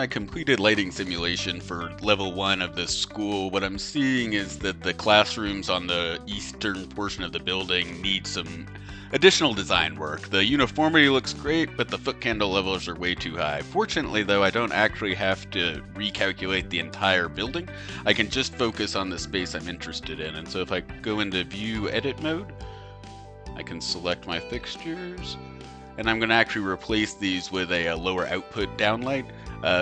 my completed lighting simulation for level 1 of this school, what I'm seeing is that the classrooms on the eastern portion of the building need some additional design work. The uniformity looks great, but the foot candle levels are way too high. Fortunately though, I don't actually have to recalculate the entire building. I can just focus on the space I'm interested in. And so if I go into view edit mode, I can select my fixtures. And I'm going to actually replace these with a lower output downlight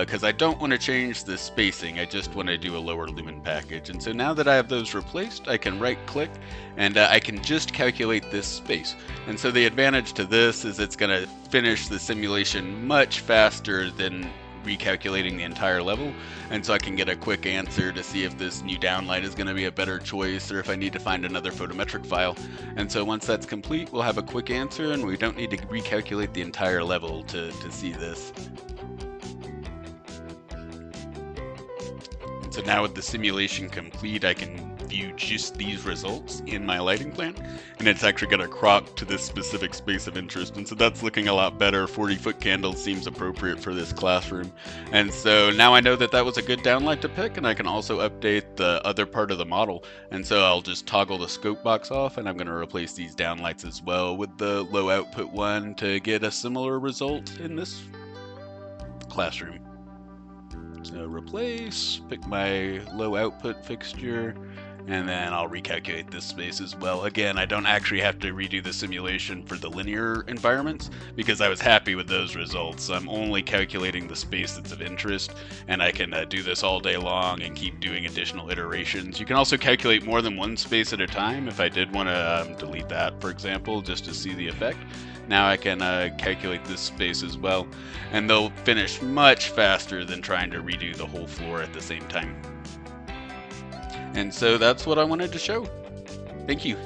because I don't want to change the spacing, I just want to do a lower lumen package. And so now that I have those replaced, I can right click and I can just calculate this space. And so the advantage to this is it's going to finish the simulation much faster than recalculating the entire level, and so I can get a quick answer to see if this new downlight is going to be a better choice or if I need to find another photometric file. And so once that's complete, we'll have a quick answer and we don't need to recalculate the entire level to see this. And so now with the simulation complete, I can view just these results in my lighting plan, and it's actually going to crop to this specific space of interest. And so that's looking a lot better. 40-foot candle seems appropriate for this classroom. And so now I know that that was a good downlight to pick, and I can also update the other part of the model. And so I'll just toggle the scope box off, and I'm going to replace these downlights as well with the low output one to get a similar result in this classroom. So replace, pick my low output fixture, and then I'll recalculate this space as well. Again, I don't actually have to redo the simulation for the linear environments because I was happy with those results. I'm only calculating the space that's of interest, and I can do this all day long and keep doing additional iterations. You can also calculate more than one space at a time if I did want to delete that, for example, just to see the effect. Now I can calculate this space as well, and they'll finish much faster than trying to redo the whole floor at the same time. And so that's what I wanted to show. Thank you.